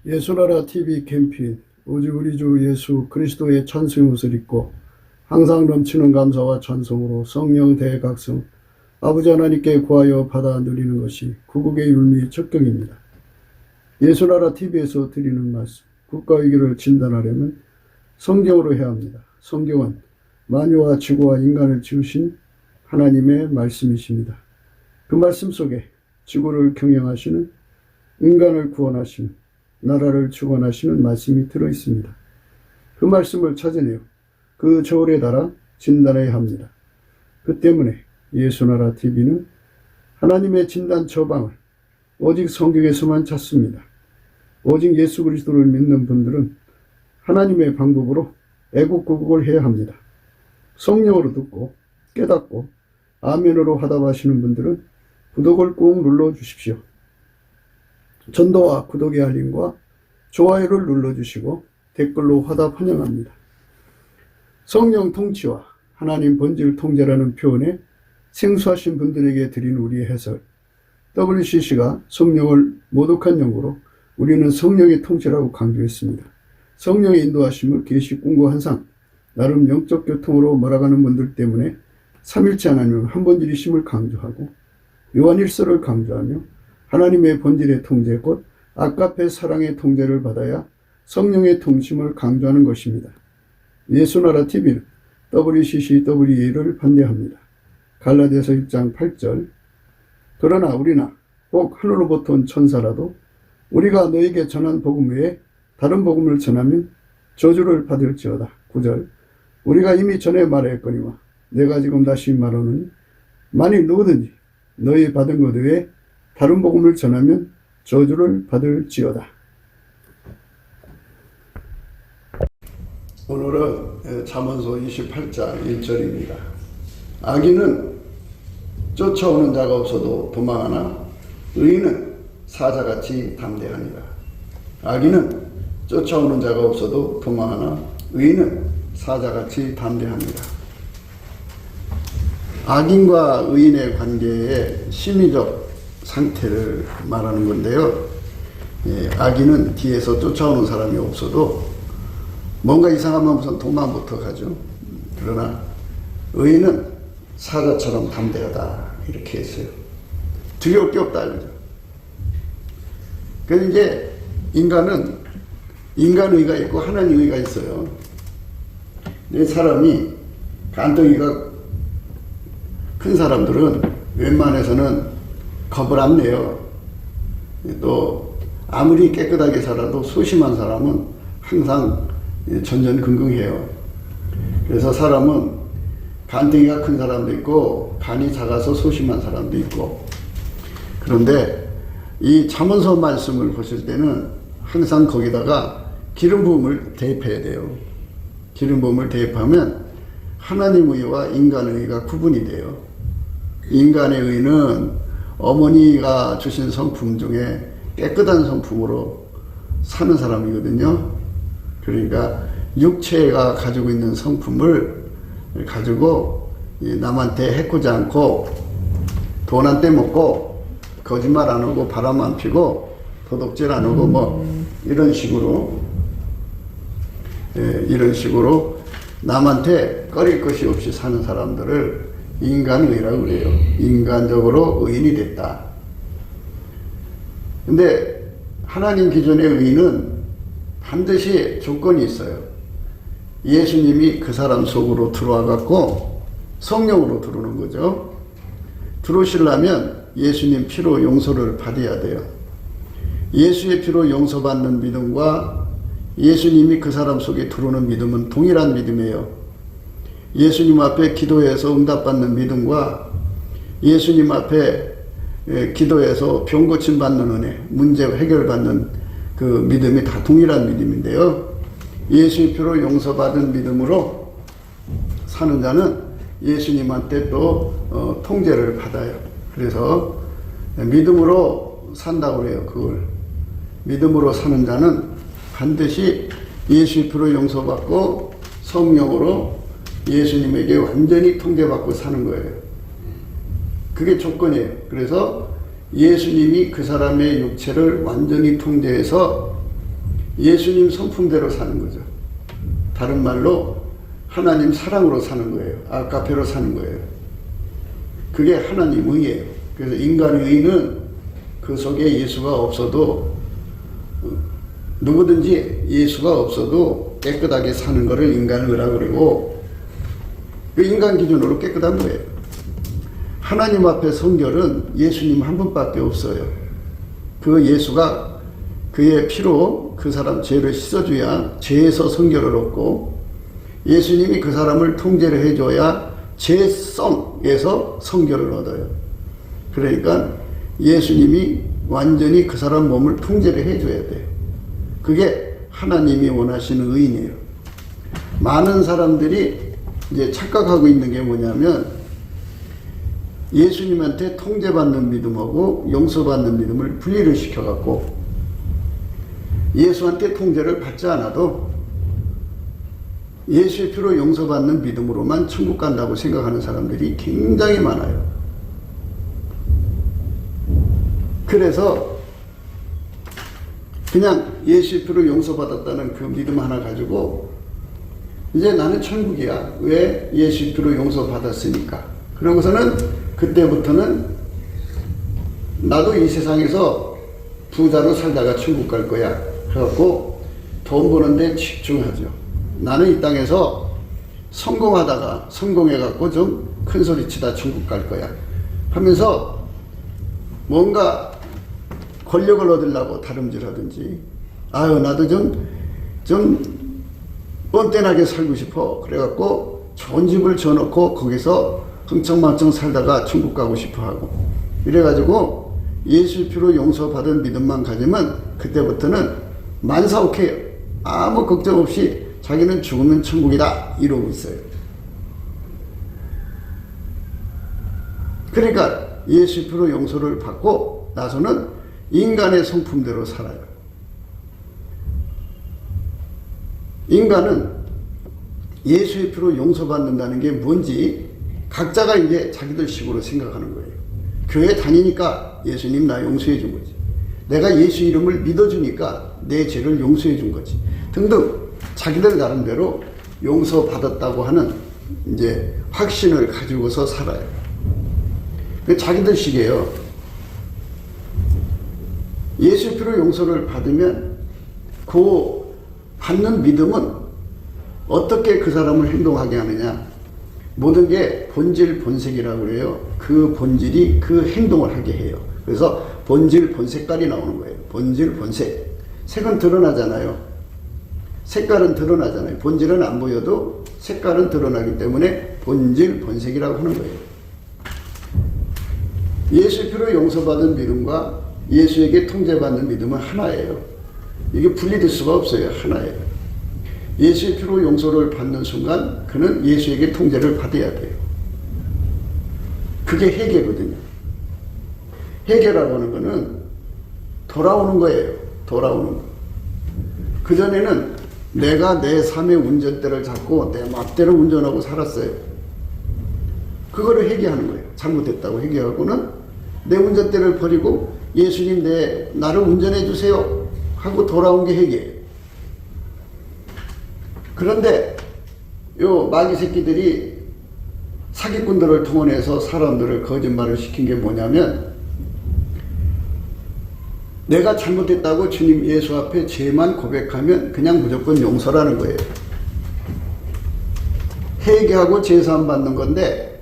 예수나라 TV 캠페인 오직 우리 주 예수 그리스도의 찬송의 옷을 입고 항상 넘치는 감사와 찬송으로 성령 대각성 아버지 하나님께 구하여 받아 누리는 것이 구국의 율미 첫 경입니다. 예수나라 TV에서 드리는 말씀, 국가위기를 진단하려면 성경으로 해야 합니다. 성경은 만유와 지구와 인간을 지으신 하나님의 말씀이십니다. 그 말씀 속에 지구를 경영하시는, 인간을 구원하시는, 나라를 주관하시는 말씀이 들어있습니다. 그 말씀을 찾아내어 그 저울에 달아 진단해야 합니다. 그 때문에 예수나라 TV는 하나님의 진단 처방을 오직 성경에서만 찾습니다. 오직 예수 그리스도를 믿는 분들은 하나님의 방법으로 애국구국을 해야 합니다. 성령으로 듣고 깨닫고 아멘으로 화답하시는 분들은 구독을 꾹 눌러주십시오. 전도와 구독의 알림과 좋아요를 눌러주시고 댓글로 화답 환영합니다. 성령 통치와 하나님 본질 통제라는 표현에 생소하신 분들에게 드린 우리의 해설, WCC가 성령을 모독한 용어로 우리는 성령의 통치라고 강조했습니다. 성령의 인도하심을 계시 꿈과 환상, 나름 영적 교통으로 몰아가는 분들 때문에 삼일체 하나님은 한 본질이심을 강조하고 요한일서를 강조하며 하나님의 본질의 통제 곧 아까페 사랑의 통제를 받아야 성령의 통심을 강조하는 것입니다. 예수나라 TV는 WCCWA를 반대합니다. 갈라디아서 1장 8절 그러나 우리나 혹 하늘로부터 온 천사라도 우리가 너에게 전한 복음 외에 다른 복음을 전하면 저주를 받을지어다. 9절 우리가 이미 전에 말하였거니와 내가 지금 다시 말하노니 만일 누구든지 너희 받은 것 외에 다른 복음을 전하면 저주를 받을지어다. 오늘은 잠언서 28장 1절입니다. 악인은 쫓아오는 자가 없어도 도망하나 의인은 사자같이 담대하니라. 악인은 쫓아오는 자가 없어도 도망하나 의인은 사자같이 담대합니다. 악인과 의인의 관계의 심리적 상태를 말하는 건데요. 악인은 뒤에서 쫓아오는 사람이 없어도 뭔가 이상하면 우선 도망부터 가죠. 그러나 의인은 사자처럼 담대하다 이렇게 했어요. 두려울 게 없다 이거죠. 그래서 이제 인간은 인간의가 있고 하나님의가 있어요. 이 사람이 간덩이가 큰 사람들은 웬만해서는 겁을 안 내요. 또 아무리 깨끗하게 살아도 소심한 사람은 항상 전전긍긍해요. 그래서 사람은 간덩이가 큰 사람도 있고 간이 작아서 소심한 사람도 있고, 그런데 이 잠언서 말씀을 보실 때는 항상 거기다가 기름 부음을 대입해야 돼요. 기름 부음을 대입하면 하나님의 의와 인간의 의가 구분이 돼요. 인간의 의는 어머니가 주신 성품 중에 깨끗한 성품으로 사는 사람이거든요. 그러니까 육체가 가지고 있는 성품을 가지고 남한테 해코지 않고 돈 안 떼먹고 거짓말 안 하고 바람 안 피고 도둑질 안 하고 뭐 이런 식으로 남한테 꺼릴 것이 없이 사는 사람들을 인간의라고 그래요. 인간적으로 의인이 됐다. 근데 하나님 기존의 의인은 반드시 조건이 있어요. 예수님이 그 사람 속으로 들어와 갖고 성령으로 들어오는 거죠. 들어오시려면 예수님 피로 용서를 받아야 돼요. 예수의 피로 용서받는 믿음과 예수님이 그 사람 속에 들어오는 믿음은 동일한 믿음이에요. 예수님 앞에 기도해서 응답받는 믿음과 예수님 앞에 기도해서 병 고침 받는 은혜, 문제 해결받는 그 믿음이 다 동일한 믿음인데요. 예수의 피로 용서받은 믿음으로 사는 자는 예수님한테 또 통제를 받아요. 그래서 믿음으로 산다고 해요. 그걸 믿음으로 사는 자는 반드시 예수의 피로 용서받고 성령으로 예수님에게 완전히 통제받고 사는 거예요. 그게 조건이에요. 그래서 예수님이 그 사람의 육체를 완전히 통제해서 예수님 성품대로 사는 거죠. 다른 말로 하나님 사랑으로 사는 거예요. 아가페로 사는 거예요. 그게 하나님 의예요. 그래서 인간의 의는 그 속에 예수가 없어도, 누구든지 예수가 없어도 깨끗하게 사는 것을 인간의 의라고 그러고, 그 인간 기준으로 깨끗한 거예요. 하나님 앞에 성결은 예수님 한 분밖에 없어요. 그 예수가 그의 피로 그 사람 죄를 씻어줘야 죄에서 성결을 얻고, 예수님이 그 사람을 통제를 해줘야 죄성에서 성결을 얻어요. 그러니까 예수님이 완전히 그 사람 몸을 통제를 해줘야 돼요. 그게 하나님이 원하시는 의인이에요. 많은 사람들이 이제 착각하고 있는 게 뭐냐면, 예수님한테 통제받는 믿음하고 용서받는 믿음을 분리를 시켜갖고, 예수한테 통제를 받지 않아도 예수의 피로 용서받는 믿음으로만 천국 간다고 생각하는 사람들이 굉장히 많아요. 그래서 그냥 예수의 피로 용서받았다는 그 믿음 하나 가지고 이제 나는 천국이야. 왜? 예수의 피로 용서받았으니까. 그러고서는 그때부터는 나도 이 세상에서 부자로 살다가 천국 갈 거야. 그래갖고 돈 버는데 집중하죠. 나는 이 땅에서 성공해갖고 좀 큰 소리 치다 천국 갈 거야 하면서 뭔가 권력을 얻으려고 다름질하든지, 아유 나도 좀 뻔뻔하게 살고 싶어 그래갖고 좋은 집을 져놓고 거기서 흥청망청 살다가 천국 가고 싶어 하고, 이래가지고 예수 피로 용서받은 믿음만 가지면 그때부터는 만사오케이요. 아무 걱정 없이 자기는 죽으면 천국이다 이러고 있어요. 그러니까 예수 피로 용서를 받고 나서는 인간의 성품대로 살아요. 인간은 예수의 피로 용서받는다는 게 뭔지 각자가 이제 자기들 식으로 생각하는 거예요. 교회 다니니까 예수님 나 용서해 준 거지. 내가 예수 이름을 믿어주니까 내 죄를 용서해 준 거지. 등등 자기들 나름대로 용서받았다고 하는 이제 확신을 가지고서 살아요. 자기들 식이에요. 예수 피로 용서를 받으면 그 받는 믿음은 어떻게 그 사람을 행동하게 하느냐. 모든 게 본질 본색이라고 그래요. 그 본질이 그 행동을 하게 해요. 그래서 본질 본색깔이 나오는 거예요. 본질 본색. 색은 드러나잖아요. 색깔은 드러나잖아요. 본질은 안 보여도 색깔은 드러나기 때문에 본질 본색이라고 하는 거예요. 예수 피로 용서받은 믿음과 예수에게 통제받는 믿음은 하나예요. 이게 분리될 수가 없어요. 하나예요. 예수의 피로 용서를 받는 순간 그는 예수에게 통제를 받아야 돼요. 그게 회개거든요. 회개라고 하는 거는 돌아오는 거예요. 돌아오는 거. 그전에는 내가 내 삶의 운전대를 잡고 내 맘대로 운전하고 살았어요. 그거를 회개하는 거예요. 잘못했다고 회개하고는 내 운전대를 버리고 예수님 나를 운전해 주세요 하고 돌아온 게 회개예요. 그런데 요 마귀 새끼들이 사기꾼들을 동원해서 사람들을 거짓말을 시킨 게 뭐냐면, 내가 잘못했다고 주님 예수 앞에 죄만 고백하면 그냥 무조건 용서라는 거예요. 회개하고 제사함 받는 건데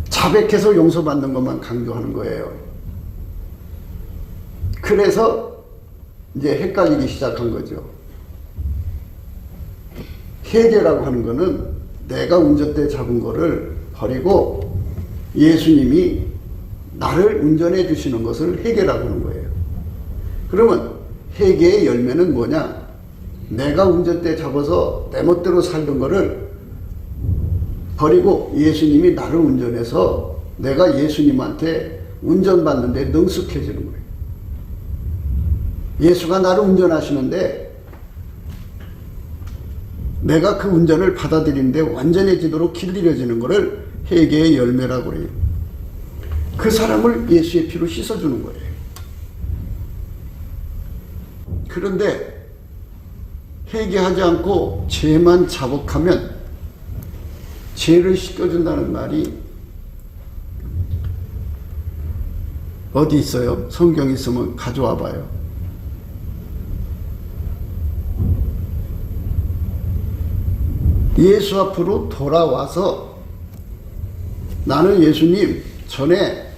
자백해서 용서받는 것만 강조하는 거예요. 그래서 이제 헷갈리기 시작한 거죠. 회개라고 하는 거는 내가 운전대 잡은 거를 버리고 예수님이 나를 운전해 주시는 것을 회개라고 하는 거예요. 그러면 회개의 열매는 뭐냐? 내가 운전대 잡아서 내 멋대로 살던 거를 버리고 예수님이 나를 운전해서 내가 예수님한테 운전받는데 능숙해지는 거예요. 예수가 나를 운전하시는데 내가 그 운전을 받아들이는데 완전해지도록 길들여지는 것을 회개의 열매라고 해요. 그 사람을 예수의 피로 씻어주는 거예요. 그런데 회개하지 않고 죄만 자복하면 죄를 씻겨준다는 말이 어디 있어요? 성경 있으면 가져와 봐요. 예수 앞으로 돌아와서 나는 예수님 전에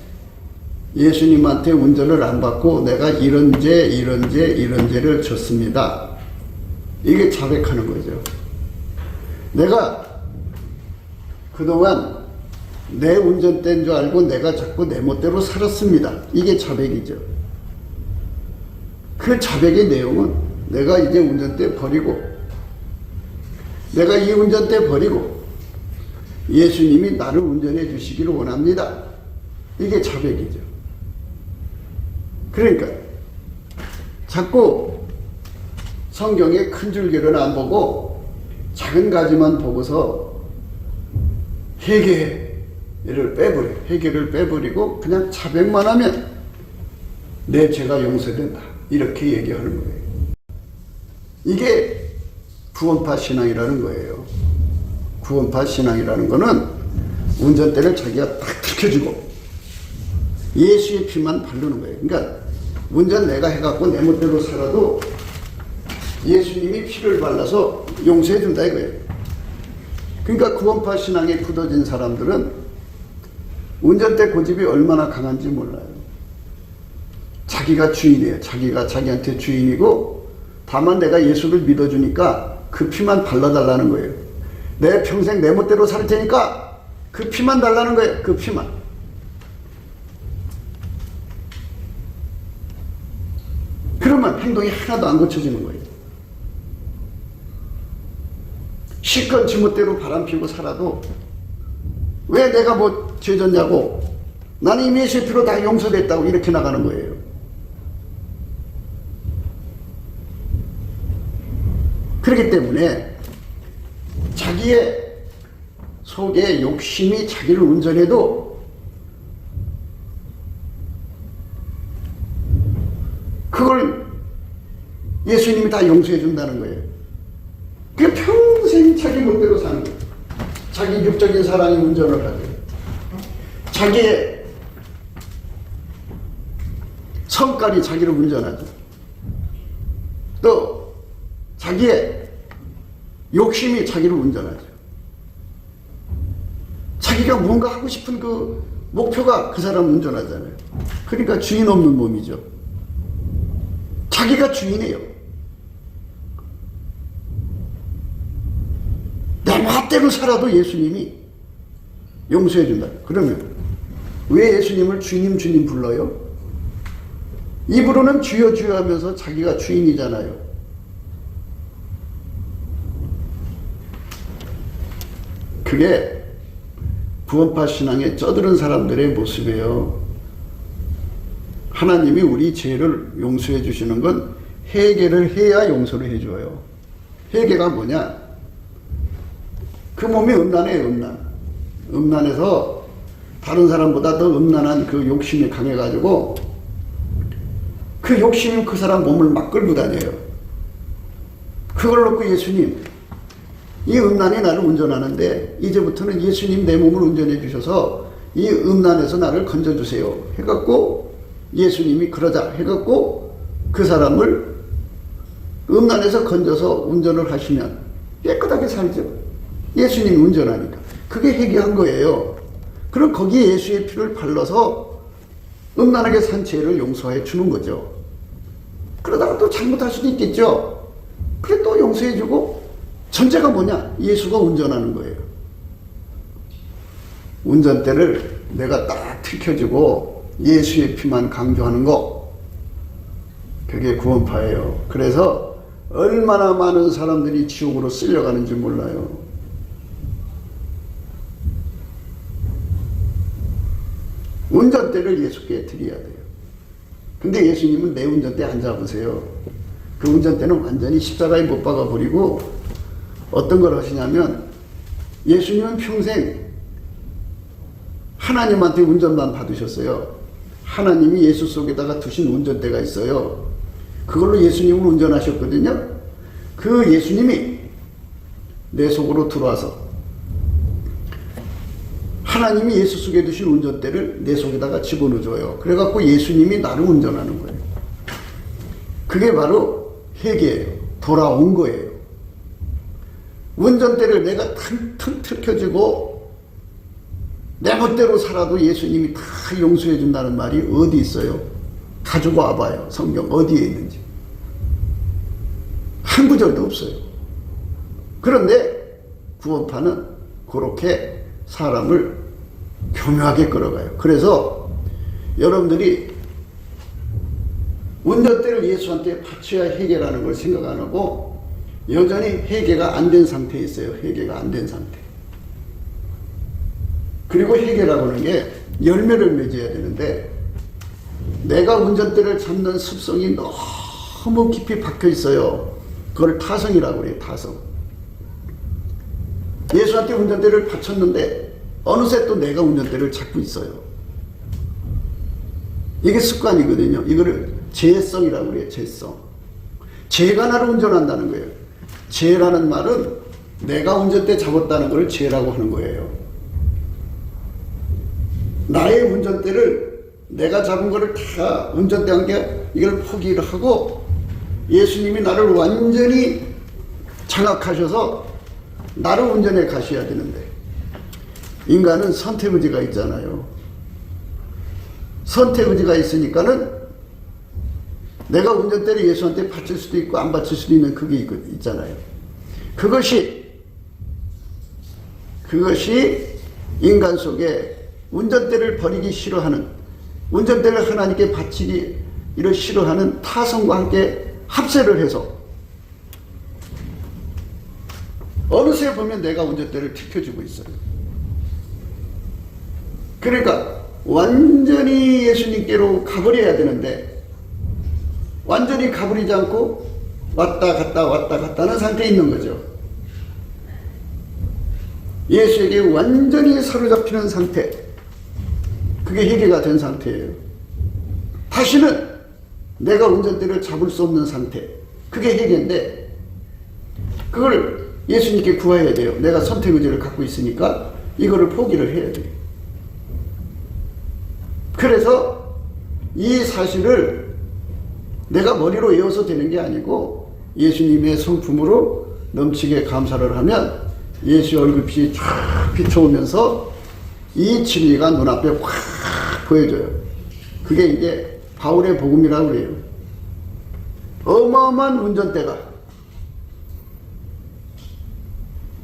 예수님한테 운전을 안 받고 내가 이런 죄를 졌습니다. 이게 자백하는 거죠. 내가 그동안 내 운전대인 줄 알고 내가 자꾸 내 멋대로 살았습니다. 이게 자백이죠. 그 자백의 내용은 내가 이제 운전대 버리고 내가 이 운전대 버리고 예수님이 나를 운전해 주시기를 원합니다. 이게 자백이죠. 그러니까 자꾸 성경의 큰 줄기를 안 보고 작은 가지만 보고서 회개를 빼버리고 그냥 자백만 하면 내 죄가 용서된다. 이렇게 얘기하는 거예요. 이게 구원파 신앙이라는 거예요. 구원파 신앙이라는 거는 운전대를 자기가 딱 들켜주고 예수의 피만 바르는 거예요. 그러니까 운전 내가 해갖고 내 멋대로 살아도 예수님이 피를 발라서 용서해 준다 이거예요. 그러니까 구원파 신앙에 굳어진 사람들은 운전대 고집이 얼마나 강한지 몰라요. 자기가 주인이에요. 자기가 자기한테 주인이고 다만 내가 예수를 믿어주니까 그 피만 발라달라는 거예요. 내 평생 내 멋대로 살 테니까 그 피만 달라는 거예요. 그 피만. 그러면 행동이 하나도 안 고쳐지는 거예요. 실컷 지멋대로 바람피고 살아도 왜 내가 뭐 죄졌냐고 나는 이미 예수의 피로 다 용서됐다고 이렇게 나가는 거예요. 그렇기 때문에 자기의 속에 욕심이 자기를 운전해도 그걸 예수님이 다 용서해 준다는 거예요. 그 평생 자기 멋대로 사는 거예요. 자기 육적인 사랑이 운전을 하죠. 자기의 성깔이 자기를 운전하죠. 또 자기의 욕심이 자기를 운전하죠. 자기가 뭔가 하고 싶은 그 목표가 그 사람 운전하잖아요. 그러니까 주인 없는 몸이죠. 자기가 주인이에요. 내 멋대로 살아도 예수님이 용서해 준다. 그러면 왜 예수님을 주님 주님 불러요? 입으로는 주여 주여 하면서 자기가 주인이잖아요. 그게 구원파 신앙에 쩌드른 사람들의 모습이에요. 하나님이 우리 죄를 용서해 주시는 건 회개를 해야 용서를 해줘요. 회개가 뭐냐? 그 몸이 음란해요. 음란해서 다른 사람보다 더 음란한 그 욕심이 강해가지고 그 욕심이 그 사람 몸을 막 끌고 다녀요. 그걸 놓고 예수님, 이 음란이 나를 운전하는데 이제부터는 예수님 내 몸을 운전해 주셔서 이 음란에서 나를 건져주세요 해갖고 예수님이 그러자 해갖고 그 사람을 음란에서 건져서 운전을 하시면 깨끗하게 살죠. 예수님이 운전하니까. 그게 회개한 거예요. 그럼 거기에 예수의 피를 발라서 음란하게 산 죄를 용서해 주는 거죠. 그러다가 또 잘못할 수도 있겠죠. 그래 또 용서해 주고 전제가 뭐냐? 예수가 운전하는 거예요. 운전대를 내가 딱 틀켜주고 예수의 피만 강조하는 거. 그게 구원파예요. 그래서 얼마나 많은 사람들이 지옥으로 쓸려가는지 몰라요. 운전대를 예수께 드려야 돼요. 근데 예수님은 내 운전대 안 잡으세요. 그 운전대는 완전히 십자가에 못 박아 버리고 어떤 걸 하시냐면 예수님은 평생 하나님한테 운전만 받으셨어요. 하나님이 예수 속에다가 두신 운전대가 있어요. 그걸로 예수님을 운전하셨거든요. 그 예수님이 내 속으로 들어와서 하나님이 예수 속에 두신 운전대를 내 속에다가 집어넣어줘요. 그래갖고 예수님이 나를 운전하는 거예요. 그게 바로 회개예요. 돌아온 거예요. 운전대를 내가 튼튼 틀켜지고 내 멋대로 살아도 예수님이 다 용서해 준다는 말이 어디 있어요? 가지고 와봐요. 성경 어디에 있는지. 한 구절도 없어요. 그런데 구원파는 그렇게 사람을 교묘하게 끌어가요. 그래서 여러분들이 운전대를 예수한테 바쳐야 회개라는 걸 생각 안 하고 여전히 회개가 안 된 상태에 있어요. 회개가 안 된 상태. 그리고 회개라고 하는 게 열매를 맺어야 되는데 내가 운전대를 잡는 습성이 너무 깊이 박혀 있어요. 그걸 타성이라고 그래요. 타성. 예수한테 운전대를 바쳤는데 어느새 또 내가 운전대를 잡고 있어요. 이게 습관이거든요. 이거를 죄성이라고 그래요. 죄성. 죄가 나를 운전한다는 거예요. 죄라는 말은 내가 운전대 잡았다는 걸 죄라고 하는 거예요. 나의 운전대를 내가 잡은 거를 다 운전대 한 게 이걸 포기를 하고 예수님이 나를 완전히 장악하셔서 나를 운전해 가셔야 되는데 인간은 선택의지가 있잖아요. 선택의지가 있으니까는 내가 운전대를 예수한테 바칠 수도 있고 안 바칠 수도 있는 그게 있잖아요. 그것이 인간 속에 운전대를 버리기 싫어하는, 운전대를 하나님께 바치기를 싫어하는 타성과 함께 합세를 해서 어느새 보면 내가 운전대를 지켜주고 있어요. 그러니까 완전히 예수님께로 가버려야 되는데 완전히 가버리지 않고 왔다 갔다 하는 상태에 있는 거죠. 예수에게 완전히 사로잡히는 상태, 그게 회개가 된 상태예요. 다시는 내가 운전대를 잡을 수 없는 상태, 그게 회개인데 그걸 예수님께 구해야 돼요. 내가 선택의지를 갖고 있으니까 이거를 포기를 해야 돼요. 그래서 이 사실을 내가 머리로 외워서 되는 게 아니고 예수님의 성품으로 넘치게 감사를 하면 예수의 얼굴빛이 쫙 비춰오면서 이 진리가 눈앞에 확 보여져요. 그게 이제 바울의 복음이라고 그래요. 어마어마한 운전대가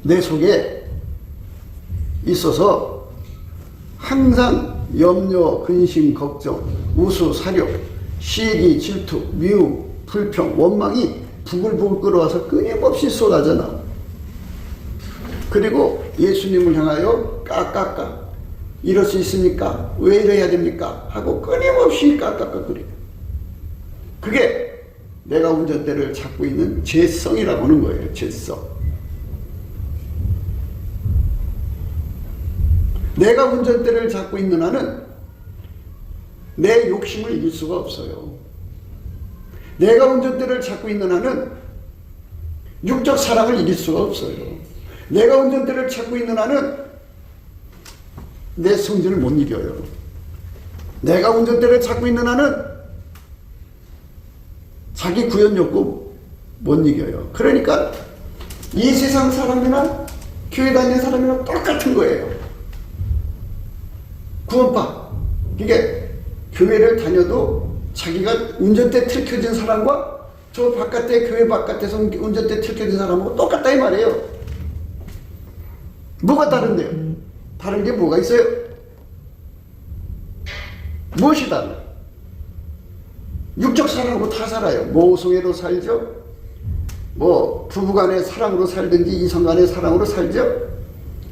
내 속에 있어서 항상 염려, 근심, 걱정, 우수, 사욕, 시기, 질투, 미움, 불평, 원망이 부글부글 끓어와서 끊임없이 쏟아져 나와. 그리고 예수님을 향하여 깍깍깍 이럴 수 있습니까? 왜 이래야 됩니까? 하고 끊임없이 깍깍깍거려요. 그게 내가 운전대를 잡고 있는 죄성이라고 하는 거예요. 죄성. 내가 운전대를 잡고 있는 한은 내 욕심을 이길 수가 없어요. 내가 운전대를 잡고 있는 한은 육적 사랑을 이길 수가 없어요. 내가 운전대를 잡고 있는 한은 내 성질을 못 이겨요. 내가 운전대를 잡고 있는 한은 자기 구현 욕구 못 이겨요. 그러니까 이 세상 사람이나 교회 다니는 사람이나 똑같은 거예요. 구원파. 이게 교회를 다녀도 자기가 운전대 틀켜진 사람과 저 바깥에 교회 바깥에서 운전대 틀켜진 사람하고 똑같다 이 말이에요. 뭐가 다른데요? 다른 게 뭐가 있어요? 무엇이 다르요? 육적 사랑으로 다 살아요. 모성애로 살죠. 뭐 부부간의 사랑으로 살든지 이성간의 사랑으로 살죠.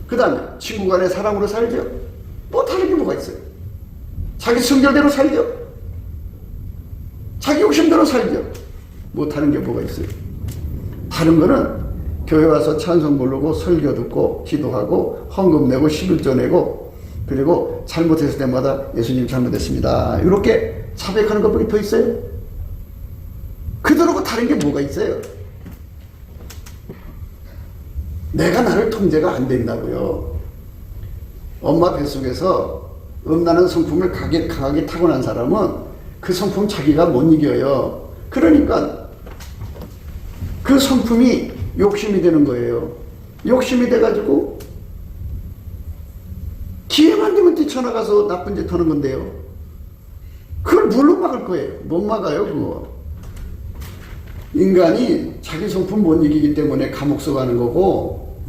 그 다음에 친구간의 사랑으로 살죠. 뭐 다른 게 뭐가 있어요? 자기 성결대로 살죠. 자기 욕심대로 살죠. 뭐 다른 게 뭐가 있어요? 다른 거는 교회 와서 찬송 부르고 설교 듣고 기도하고 헌금 내고 11조 내고 그리고 잘못했을 때마다 예수님 잘못했습니다 이렇게 자백하는 것밖에 더 있어요? 그들하고 다른 게 뭐가 있어요? 내가 나를 통제가 안 된다고요. 엄마 뱃속에서 음란한 성품을 강하게 타고난 사람은 그 성품 자기가 못 이겨요. 그러니까 그 성품이 욕심이 되는 거예요. 욕심이 돼가지고 기회만 되면 뛰쳐나가서 나쁜 짓 하는 건데요. 그걸 뭘로 막을 거예요? 못 막아요, 그거. 인간이 자기 성품 못 이기기 때문에 감옥 써가는 거고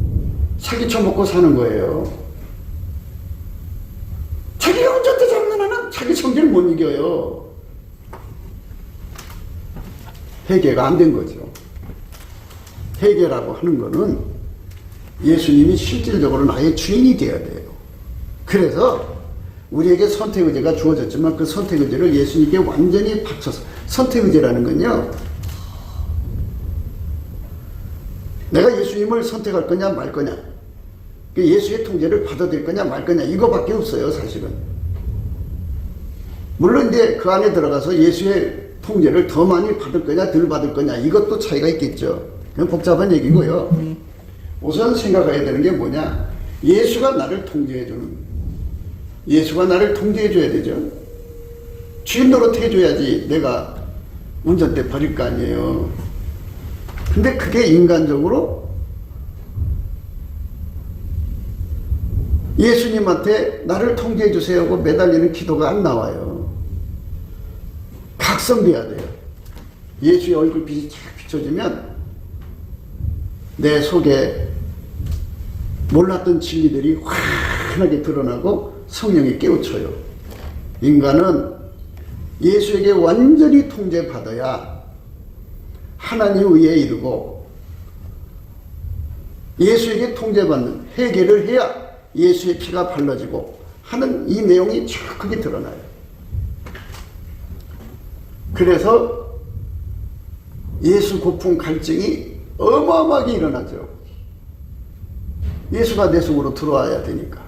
사기 쳐먹고 사는 거예요. 자기가 운전대 잡는 한은 자기 성질 못 이겨요. 회개가 안 된 거죠. 회개라고 하는 거는 예수님이 실질적으로 나의 주인이 되어야 돼요. 그래서 우리에게 선택의지가 주어졌지만 그 선택의지를 예수님께 완전히 바쳐서, 선택의지라는 건요, 내가 예수님을 선택할 거냐 말 거냐, 예수의 통제를 받아들일 거냐 말 거냐, 이거밖에 없어요, 사실은. 물론 이제 그 안에 들어가서 예수의 통제를 더 많이 받을 거냐 덜 받을 거냐, 이것도 차이가 있겠죠. 그건 복잡한 얘기고요. 우선 생각해야 되는 게 뭐냐, 예수가 나를 통제해주는, 예수가 나를 통제해줘야 되죠. 주인 노릇 해줘야지 내가 운전대 버릴 거 아니에요. 근데 그게 인간적으로 예수님한테 나를 통제해주세요 하고 매달리는 기도가 안 나와요. 각성돼야 돼요. 예수의 얼굴빛이 쫙 비춰지면 내 속에 몰랐던 진리들이 환하게 드러나고 성령이 깨우쳐요. 인간은 예수에게 완전히 통제받아야 하나님 의에 이르고, 예수에게 통제받는 회개를 해야 예수의 피가 발라지고 하는 이 내용이 정확하게 드러나요. 그래서 예수 고품 갈증이 어마어마하게 일어나죠. 예수가 내 속으로 들어와야 되니까.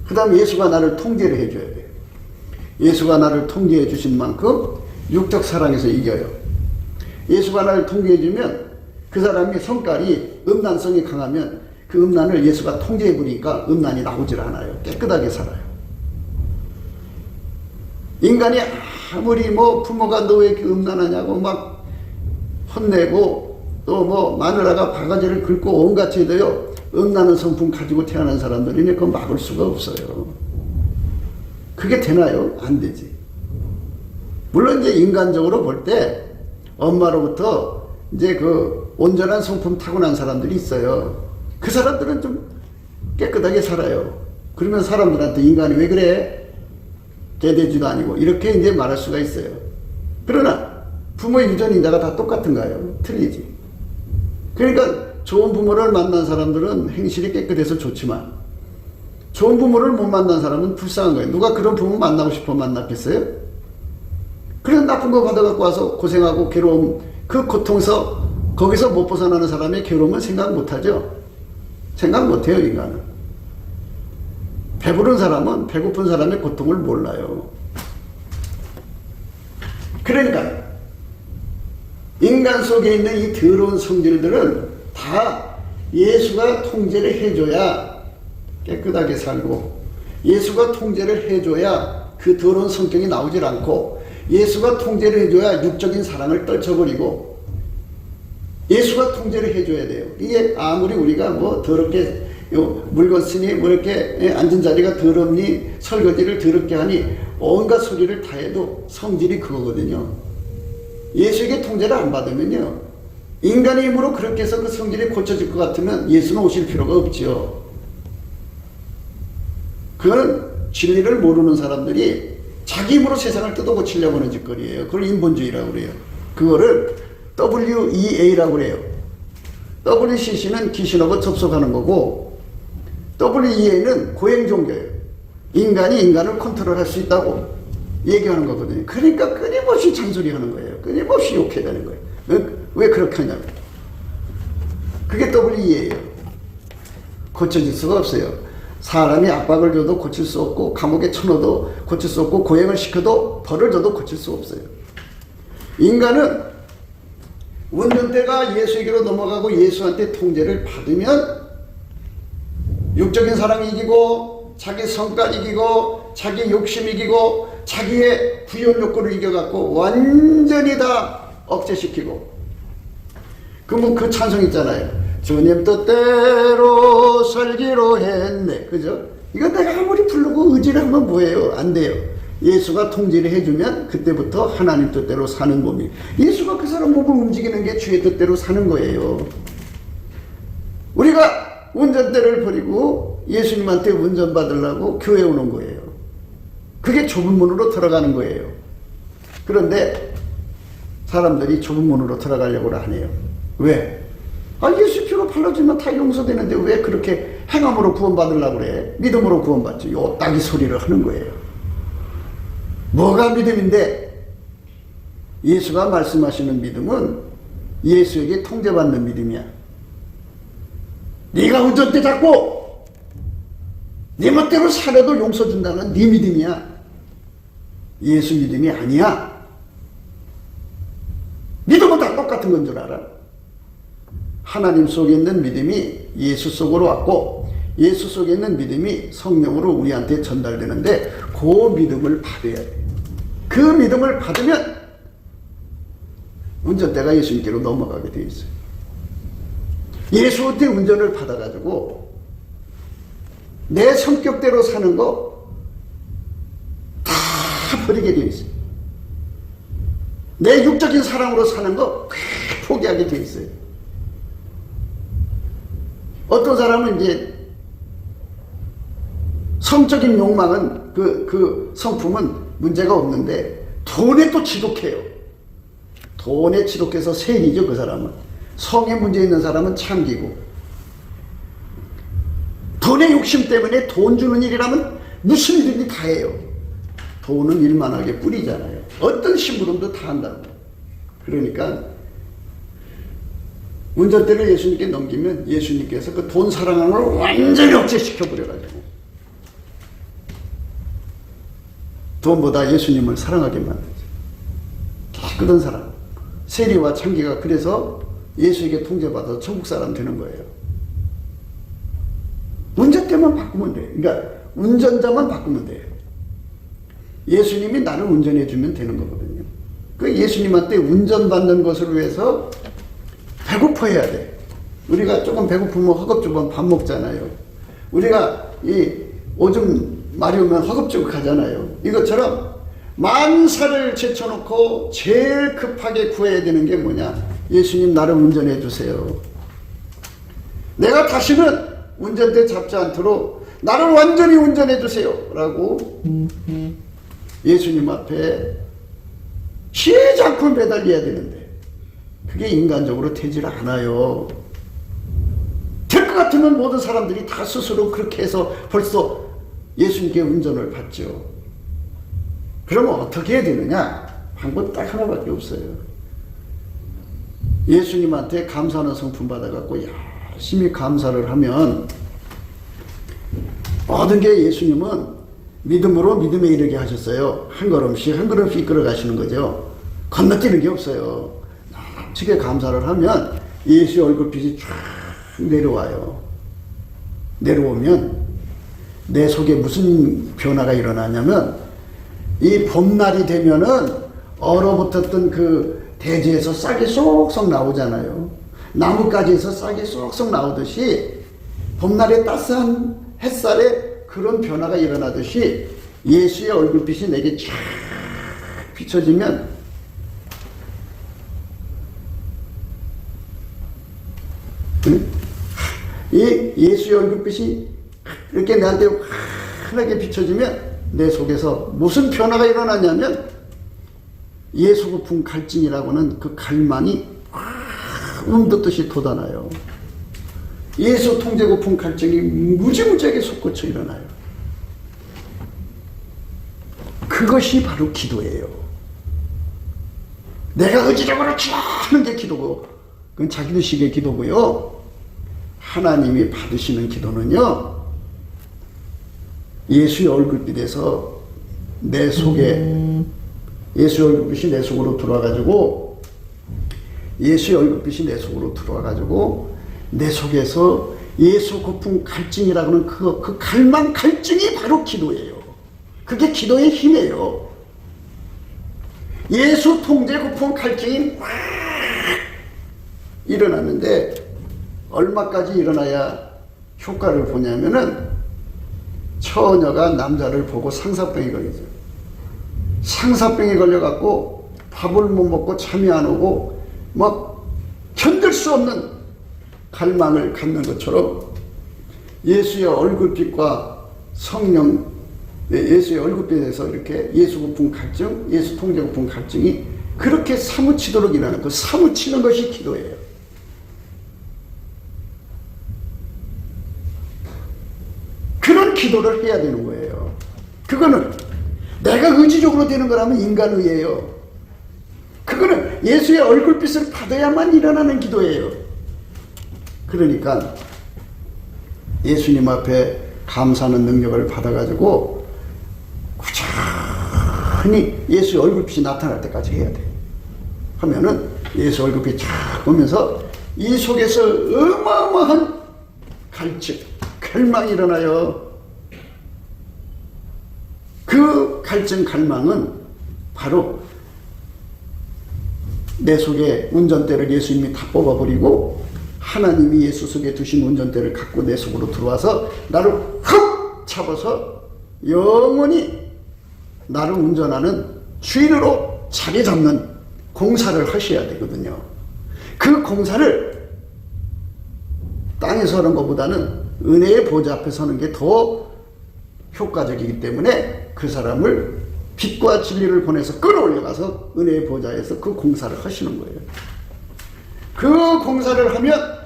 그 다음에 예수가 나를 통제를 해줘야 돼요. 예수가 나를 통제해 주신 만큼 육적 사랑에서 이겨요. 예수가 나를 통제해 주면 그 사람의 성깔이 음란성이 강하면 그 음란을 예수가 통제해 버리니까 음란이 나오질 않아요. 깨끗하게 살아요. 인간이 아무리 뭐 부모가 너 왜 이렇게 음란하냐고 막 혼내고 또 뭐 마누라가 바가지를 긁고 온갖 죄도요, 음란한 성품 가지고 태어난 사람들이니 그거 막을 수가 없어요. 그게 되나요? 안 되지. 물론 이제 인간적으로 볼 때 엄마로부터 이제 그 온전한 성품 타고난 사람들이 있어요. 그 사람들은 좀 깨끗하게 살아요. 그러면 사람들한테 인간이 왜 그래? 개돼지도 아니고 이렇게 이제 말할 수가 있어요. 그러나 부모의 유전인자가 다 똑같은가요? 틀리지. 그러니까 좋은 부모를 만난 사람들은 행실이 깨끗해서 좋지만 좋은 부모를 못 만난 사람은 불쌍한 거예요. 누가 그런 부모 만나고 싶어 만났겠어요? 그래서 나쁜 거 받아갖고 와서 고생하고 괴로움, 그 고통에서 거기서 못 벗어나는 사람의 괴로움은 생각 못하죠. 생각 못해요, 인간은. 배부른 사람은 배고픈 사람의 고통을 몰라요. 그러니까 인간 속에 있는 이 더러운 성질들은 다 예수가 통제를 해줘야 깨끗하게 살고, 예수가 통제를 해줘야 그 더러운 성격이 나오질 않고, 예수가 통제를 해줘야 육적인 사랑을 떨쳐버리고, 예수가 통제를 해줘야 돼요. 이게 아무리 우리가 뭐 더럽게 물건 쓰니 뭐 이렇게 앉은 자리가 더럽니 설거지를 더럽게 하니 온갖 소리를 다 해도 성질이 그거거든요. 예수에게 통제를 안 받으면요, 인간의 힘으로 그렇게 해서 그 성질이 고쳐질 것 같으면 예수는 오실 필요가 없죠. 그거는 진리를 모르는 사람들이 자기 힘으로 세상을 뜯어고치려고 하는 짓거리예요. 그걸 인본주의라고 그래요. 그거를 WEA라고 그래요. WCC는 귀신하고 접속하는 거고, WEA는 고행종교예요. 인간이 인간을 컨트롤할 수 있다고 얘기하는 거거든요. 그러니까 끊임없이 잔소리하는 거예요. 끊임없이 욕해야 되는 거예요. 왜 그렇게 하냐면, 그게 WEA예요. 고쳐질 수가 없어요. 사람이 압박을 줘도 고칠 수 없고, 감옥에 쳐넣어도 고칠 수 없고, 고행을 시켜도 벌을 줘도 고칠 수 없어요. 인간은 운전대가 예수에게로 넘어가고 예수한테 통제를 받으면 육적인 사랑이 이기고 자기 성깔 이기고 자기 욕심 이기고 자기의 구현 욕구를 이겨갖고 완전히 다 억제시키고, 그러면 그 찬송 있잖아요. 주님 뜻대로 살기로 했네. 그죠? 이거 내가 아무리 부르고 의지를 하면 뭐예요? 안 돼요. 예수가 통제를 해주면 그때부터 하나님 뜻대로 사는 몸이, 예수가 그 사람 몸을 움직이는 게 주의 뜻대로 사는 거예요. 우리가 운전대를 버리고 예수님한테 운전받으려고 교회 오는 거예요. 그게 좁은 문으로 들어가는 거예요. 그런데 사람들이 좁은 문으로 들어가려고 하네요. 왜? 예수 피로 팔려주면 다 용서되는데 왜 그렇게 행함으로 구원받으려고 그래? 믿음으로 구원받지. 요 딱이 소리를 하는 거예요. 뭐가 믿음인데? 예수가 말씀하시는 믿음은 예수에게 통제받는 믿음이야. 네가 운전대 잡고 네 멋대로 살아도 용서 준다는 네 믿음이야. 예수 믿음이 아니야. 믿음은 다 똑같은 건 줄 알아. 하나님 속에 있는 믿음이 예수 속으로 왔고 예수 속에 있는 믿음이 성령으로 우리한테 전달되는데 그 믿음을 받아야 돼. 그 믿음을 받으면 운전대가 예수님께로 넘어가게 돼 있어요. 예수한테 운전을 받아가지고 내 성격대로 사는 거 다 버리게 돼 있어요. 내 육적인 사랑으로 사는 거 포기하게 돼 있어요. 어떤 사람은 이제 성적인 욕망은 그 성품은 문제가 없는데 돈에 또 지독해요. 돈에 지독해서 세리죠. 그 사람은 성에 문제 있는 사람은 참기고, 돈의 욕심 때문에 돈 주는 일이라면 무슨 일이든지 다 해요. 돈은 일만하게 뿌리잖아요. 어떤 심부름도 다 한다고. 그러니까 운전대를 예수님께 넘기면 예수님께서 그 돈 사랑하는 걸 완전히 억제시켜버려가지고 돈보다 예수님을 사랑하게 만들죠. 깨끗한 사람, 세리와 창기가 그래서 예수에게 통제받아서 천국 사람 되는 거예요. 운전대만 바꾸면 돼요. 그러니까 운전자만 바꾸면 돼요. 예수님이 나를 운전해주면 되는 거거든요. 그 예수님한테 운전받는 것을 위해서 배고파야 돼. 우리가 조금 배고프면 허겁지겁 밥 먹잖아요. 우리가 이 오줌 마려우면 허겁지겁 가잖아요. 이것처럼 만사를 제쳐놓고 제일 급하게 구해야 되는 게 뭐냐? 예수님 나를 운전해 주세요. 내가 다시는 운전대 잡지 않도록 나를 완전히 운전해 주세요 라고 예수님 앞에 쉬지 않고 매달려야 되는데 그게 인간적으로 되질 않아요. 될 것 같으면 모든 사람들이 다 스스로 그렇게 해서 벌써 예수님께 운전을 받죠. 그러면 어떻게 해야 되느냐? 방법 딱 하나밖에 없어요. 예수님한테 감사하는 성품 받아갖고 열심히 감사를 하면 모든 게 예수님은 믿음으로 믿음에 이르게 하셨어요. 한 걸음씩 한 걸음씩 이끌어 가시는 거죠. 건너뛰는 게 없어요. 남치게 감사를 하면 예수의 얼굴빛이 쫙 내려와요. 내려오면 내 속에 무슨 변화가 일어나냐면 이 봄날이 되면은 얼어붙었던 그 대지에서 싹이 쏙쏙 나오잖아요. 나뭇가지에서 싹이 쏙쏙 나오듯이 봄날의 따스한 햇살에 그런 변화가 일어나듯이 예수의 얼굴빛이 내게 쫙 비춰지면 이 예수의 얼굴빛이 이렇게 나한테 환하게 비춰지면 내 속에서 무슨 변화가 일어나냐면 예수 고픈 갈증이라고는 그 갈망이 듯이 돋아나요. 예수 통제 고픈 갈증이 무지무지하게 솟구쳐 일어나요. 그것이 바로 기도예요. 내가 의지적으로 기도하는 게 기도고 그건 자기도식의 기도고요. 하나님이 받으시는 기도는요, 예수의 얼굴빛에서 내 속에 예수의 얼굴빛이 내 속으로 들어와가지고 예수의 얼굴빛이 내 속으로 들어와가지고 내 속에서 예수 고픈 갈증이라고 하는 그 갈망 갈증이 바로 기도예요. 그게 기도의 힘이에요. 예수 통제 고픈 갈증이 막 일어났는데 얼마까지 일어나야 효과를 보냐면은 처녀가 남자를 보고 상사병이 걸리죠. 상사병이 걸려갖고 밥을 못 먹고 잠이 안 오고 막 견딜 수 없는 갈망을 갖는 것처럼 예수의 얼굴빛과 성령, 예수의 얼굴빛에서 이렇게 예수 고픈 갈증, 예수 통제 고픈 갈증이 그렇게 사무치도록 일어나는 그 사무치는 것이 기도예요. 그런 기도를 해야 되는 거예요. 그거는 내가 의지적으로 되는 거라면 인간의예요. 그거는 예수의 얼굴빛을 받아야만 일어나는 기도예요. 그러니까 예수님 앞에 감사하는 능력을 받아가지고 꾸준히 예수의 얼굴빛이 나타날 때까지 해야 돼. 하면은 예수 얼굴빛이 쫙 보면서 이 속에서 어마어마한 갈증, 갈망이 일어나요. 그 갈증, 갈망은 바로 내 속에 운전대를 예수님이 다 뽑아버리고 하나님이 예수 속에 두신 운전대를 갖고 내 속으로 들어와서 나를 훅 잡아서 영원히 나를 운전하는 주인으로 자리 잡는 공사를 하셔야 되거든요. 그 공사를 땅에서 하는 것보다는 은혜의 보좌 앞에 서는 게 더 효과적이기 때문에 그 사람을 빛과 진리를 보내서 끌어올려가서 은혜의 보좌에서 그 공사를 하시는 거예요. 그 공사를 하면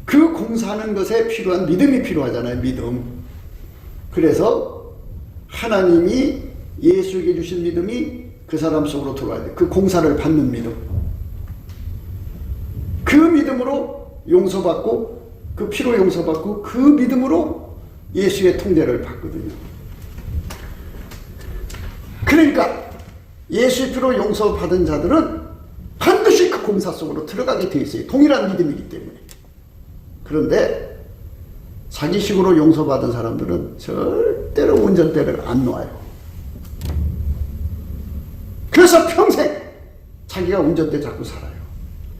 그 공사하는 것에 필요한 믿음이 필요하잖아요. 믿음. 그래서 하나님이 예수에게 주신 믿음이 그 사람 속으로 들어와야 돼. 그 공사를 받는 믿음. 그 믿음으로 용서받고 그 피로 용서받고 그 믿음으로 예수의 통제를 받거든요. 그러니까 예수의 피로 용서받은 자들은 반드시 그 공사 속으로 들어가게 돼 있어요. 동일한 믿음이기 때문에. 그런데 자기식으로 용서받은 사람들은 절대로 운전대를 안 놓아요. 그래서 평생 자기가 운전대 잡고 살아요.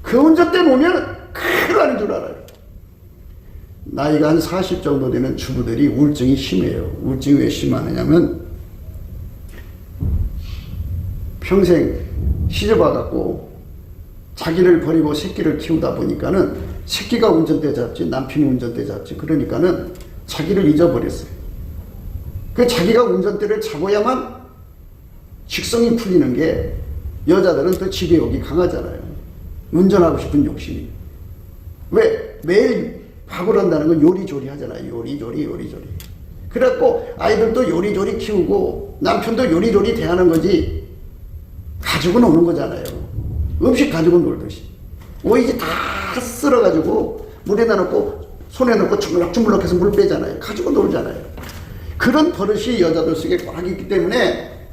그 운전대 놓으면 큰일 나는 줄 알아요. 나이가 한 40 정도 되는 주부들이 우울증이 심해요. 우울증이 왜 심하냐면 평생 시집와갖고 자기를 버리고 새끼를 키우다 보니까는 새끼가 운전대 잡지 남편이 운전대 잡지 그러니까는 자기를 잊어버렸어요. 그 자기가 운전대를 잡아야만 직성이 풀리는 게 여자들은 또 지배욕이 강하잖아요. 운전하고 싶은 욕심이. 왜? 매일 밥을 한다는 건 요리조리 하잖아요. 요리조리. 그래갖고 아이들도 요리조리 키우고 남편도 요리조리 대하는 거지 가지고 노는 거잖아요. 음식 가지고 놀듯이. 오이지 다 쓸어가지고 물에다 넣고 손에 넣고 주물럭주물럭 해서 물 빼잖아요. 가지고 놀잖아요. 그런 버릇이 여자들 속에 꽉 있기 때문에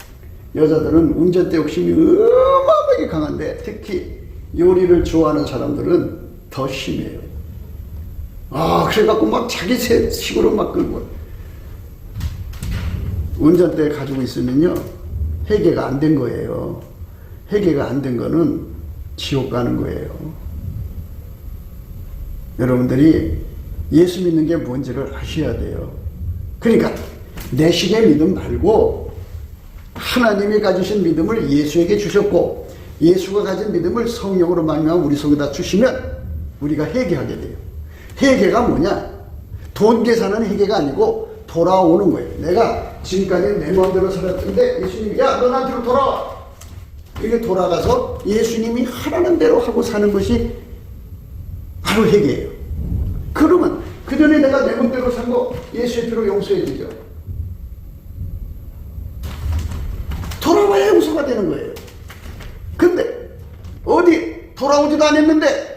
여자들은 운전대 욕심이 어마어마하게 강한데 특히 요리를 좋아하는 사람들은 더 심해요. 그래갖고 막 자기 식으로 막 끌고. 운전대 가지고 있으면요, 회개가 안 된 거예요. 회개가 안 된 거는 지옥 가는 거예요. 여러분들이 예수 믿는 게 뭔지를 아셔야 돼요. 그러니까 내 식의 믿음 말고 하나님이 가지신 믿음을 예수에게 주셨고 예수가 가진 믿음을 성령으로 말미암아 우리 속에다 주시면 우리가 회개하게 돼요. 회개가 뭐냐? 돈 계산은 회개가 아니고 돌아오는 거예요. 내가 지금까지 내 마음대로 살았는데 예수님이 야 너 나한테로 돌아와. 이렇게 돌아가서 예수님이 하라는 대로 하고 사는 것이 바로 회개예요. 그러면 그 전에 내가 내 멋대로 산 거 예수의 피로 용서해 주죠. 돌아와야 용서가 되는 거예요. 근데 어디 돌아오지도 않았는데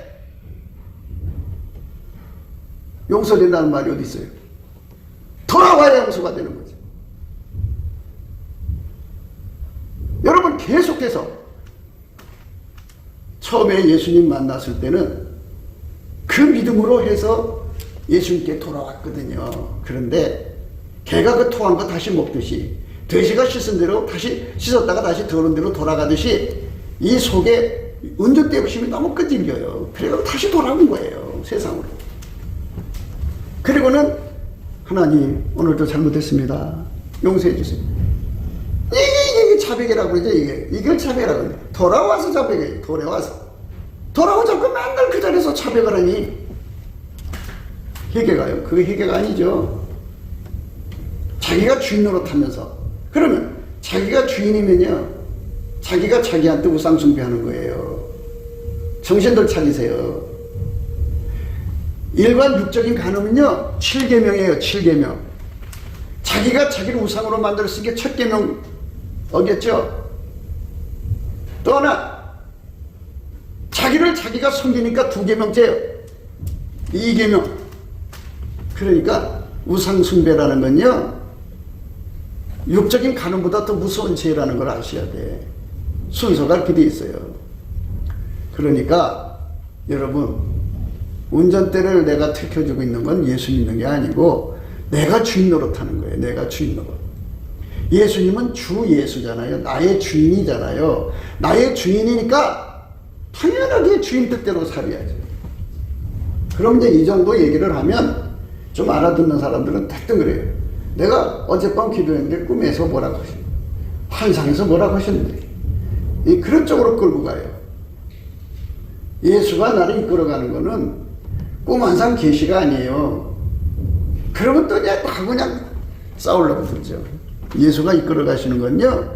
용서된다는 말이 어디 있어요? 돌아와야 용서가 되는 거죠. 계속해서 처음에 예수님 만났을 때는 그 믿음으로 해서 예수님께 돌아왔거든요. 그런데 개가 그 토한 거 다시 먹듯이, 돼지가 씻은 대로 다시 씻었다가 다시 더러운 대로 돌아가듯이 이 속에 운전대 욕심이 너무 끈질겨요. 그래서 다시 돌아온 거예요, 세상으로. 그리고는 하나님, 오늘도 잘못했습니다. 용서해 주세요. 이게 자백이라고 그러죠. 이걸 자백이라고 그러죠. 돌아와서 자백이에요. 돌아와서 자꾸 맨날 그 자리에서 자백을 하니 회개가요? 그게 회개가 아니죠. 자기가 주인 노릇하면서, 그러면 자기가 주인이면요, 자기가 자기한테 우상숭배하는 거예요. 정신들 차리세요. 일반 육적인 간음은요 7계명이에요. 7계명. 자기가 자기를 우상으로 만들어 쓴 게 첫 계명 어겼죠. 또 하나, 자기를 자기가 섬기니까 2계명째예요. 2계명. 그러니까 우상숭배라는 건요 육적인 간음보다 더 무서운 죄라는 걸 아셔야 돼. 순서가 이렇게 돼 있어요. 그러니까 여러분, 운전대를 내가 택해주고 있는 건 예수 믿는 게 아니고 내가 주인 노릇하는 거예요. 내가 주인 노릇. 예수님은 주 예수잖아요. 나의 주인이잖아요. 나의 주인이니까 당연하게 주인 뜻대로 살아야죠. 그럼 이제 이 정도 얘기를 하면 좀 알아듣는 사람들은 대뜸 그래요. 내가 어젯밤 기도했는데 꿈에서 뭐라고 하셨는데, 환상에서 뭐라고 하셨는데, 그런 쪽으로 끌고 가요. 예수가 나를 이끌어가는 거는 꿈 환상 계시가 아니에요. 그러면 또 이제 다 그냥 싸우려고 들죠. 예수가 이끌어 가시는 건요,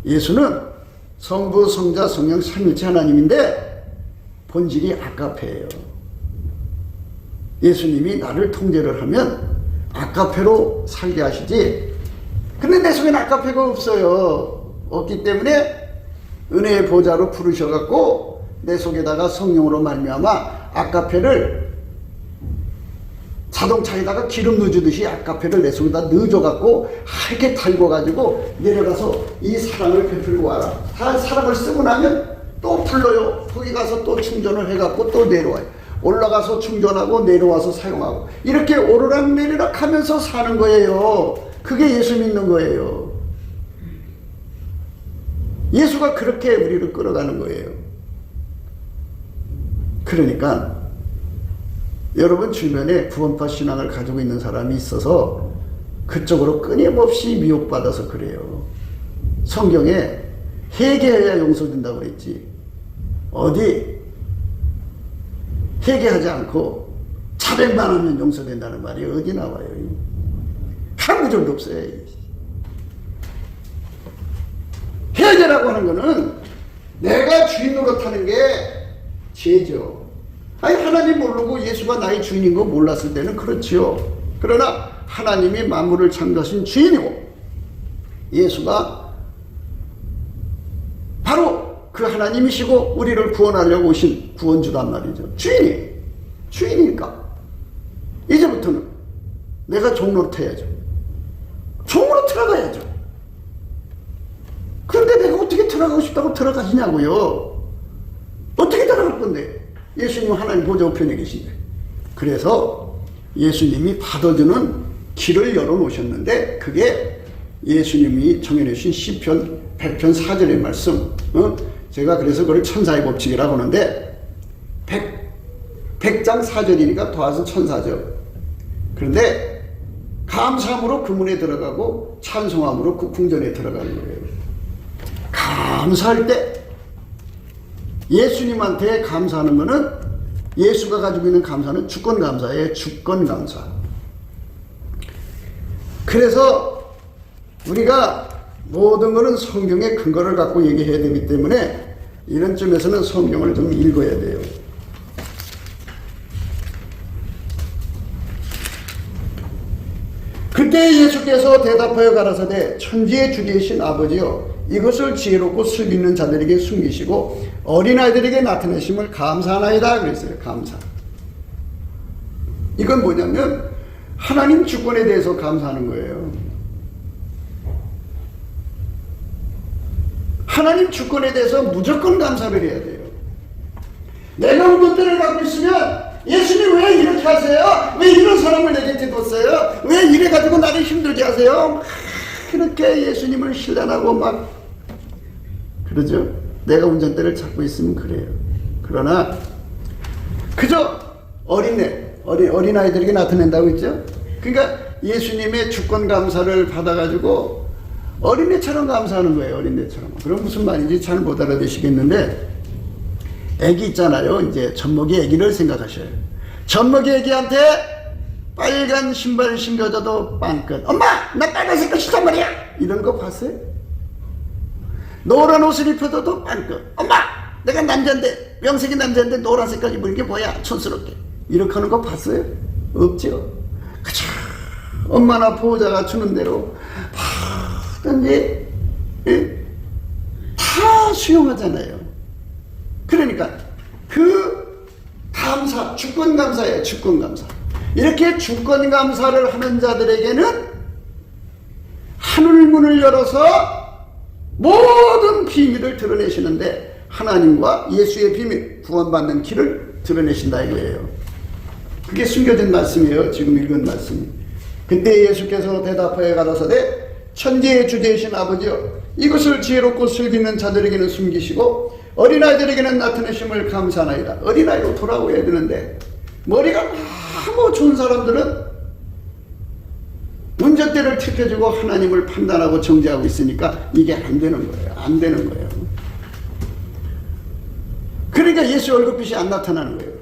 예수는 성부, 성자, 성령 삼일체 하나님인데 본질이 아가페예요. 예수님이 나를 통제를 하면 아가페로 살게 하시지. 근데 내 속에는 아가페가 없어요. 없기 때문에 은혜의 보좌로 부르셔갖고 내 속에다가 성령으로 말미암아 아가페를 자동차에다가 기름 넣어주듯이 아가페를 내 속에다 넣어줘갖고 하얗게 달궈가지고 내려가서 이 사랑을 베풀고 와라. 사랑을 쓰고 나면 또 불러요. 거기 가서 또 충전을 해갖고 또 내려와요. 올라가서 충전하고 내려와서 사용하고, 이렇게 오르락 내리락 하면서 사는 거예요. 그게 예수 믿는 거예요. 예수가 그렇게 우리를 끌어가는 거예요. 그러니까 여러분 주변에 구원파 신앙을 가지고 있는 사람이 있어서 그쪽으로 끊임없이 미혹받아서 그래요. 성경에 회개해야 용서된다고 그랬지, 어디 회개하지 않고 자백만 하면 용서된다는 말이 어디 나와요? 한 구절도 없어요. 회개라고 하는 거는 내가 주인 노릇하는 게 죄죠. 아니, 하나님 모르고 예수가 나의 주인인 거 몰랐을 때는 그렇지요. 그러나 하나님이 만물을 창조하신 주인이고 예수가 바로 그 하나님이시고 우리를 구원하려고 오신 구원주단 말이죠. 주인이니까 이제부터는 내가 종로로 해야죠. 종으로 들어가야죠. 그런데 내가 어떻게 들어가고 싶다고 들어가시냐고요. 어떻게 들어갈 건데? 예수님은 하나님 보좌 우편에 계신데. 그래서 예수님이 받아주는 길을 열어놓으셨는데 그게 예수님이 정해내 주신 시편 100편 4절의 말씀. 제가 그래서 그걸 천사의 법칙이라고 하는데 100장 4절이니까 더해서 천사죠. 그런데 감사함으로 그 문에 들어가고 찬송함으로 그 궁전에 들어가는 거예요. 감사할 때 예수님한테 감사하는 거는, 예수가 가지고 있는 감사는 주권감사예요. 주권감사. 그래서 우리가 모든 것은 성경의 근거를 갖고 얘기해야 되기 때문에 이런 점에서는 성경을 좀 읽어야 돼요. 그때 예수께서 대답하여 가라사대 천지의 주제이신 아버지여, 이것을 지혜롭고 슬기있는 자들에게 숨기시고 어린아이들에게 나타내심을 감사하나이다 그랬어요. 감사. 이건 뭐냐면 하나님 주권에 대해서 감사하는 거예요. 하나님 주권에 대해서 무조건 감사를 해야 돼요. 내가 운전대를 갖고 있으면 예수님 왜 이렇게 하세요? 왜 이런 사람을 내게 뒀어요? 왜 이래가지고 나를 힘들게 하세요? 그렇게 예수님을 신뢰하고 막 그러죠. 내가 운전대를 잡고 있으면 그래요. 그러나 그저 어린아이들에게 나타낸다고 했죠. 그러니까 예수님의 주권 감사를 받아가지고 어린애처럼 감사하는 거예요. 어린애처럼. 그럼 무슨 말인지 잘 못 알아듣시겠는데, 애기 있잖아요. 이제 젖먹이 애기를 생각하셔요. 젖먹이 애기한테 빨간 신발 신겨줘도 빵끝. 엄마! 나 빨간색 거 신단 말이야! 이런 거 봤어요? 노란 옷을 입혀도 빵끝. 엄마! 내가 남자인데, 명색이 남자인데 노란 색깔 입은 게 뭐야? 촌스럽게. 이렇게 하는 거 봤어요? 없죠? 그쵸. 엄마나 보호자가 주는 대로 하든지 다 수용하잖아요. 그러니까 그 감사, 주권 감사예요. 주권 감사. 이렇게 주권 감사를 하는 자들에게는 하늘문을 열어서 모든 비밀을 드러내시는데, 하나님과 예수의 비밀, 구원받는 길을 드러내신다 이거예요. 그게 숨겨진 말씀이에요. 지금 읽은 말씀이. 그때 예수께서 대답하여 가라사대, 천지의 주제이신 아버지여, 이것을 지혜롭고 슬기는 자들에게는 숨기시고 어린아이들에게는 나타내심을 감사하나이다. 어린아이로 돌아오야 되는데, 머리가 너무 좋은 사람들은 운전대를 튀겨주고 하나님을 판단하고 정죄하고 있으니까 이게 안 되는 거예요. 안 되는 거예요. 그러니까 예수 얼굴빛이 안 나타나는 거예요.